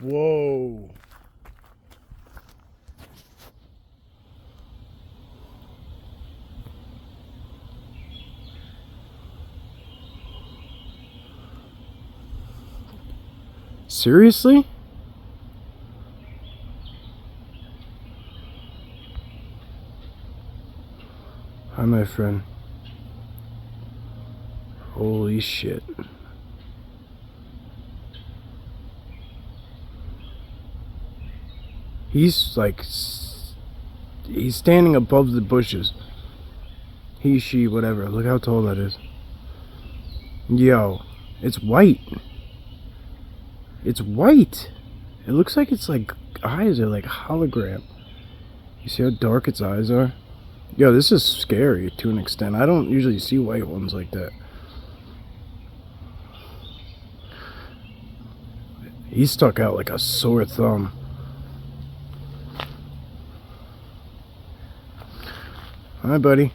Whoa. Seriously? Hi, my friend. Holy shit. He's like, he's standing above the bushes. He, she, whatever. Look how tall that is. Yo, it's white. It's white. It looks like its like eyes are like hologram. You see how dark its eyes are? Yo, this is scary to an extent. I don't usually see white ones like that. He stuck out like a sore thumb. Hi, buddy.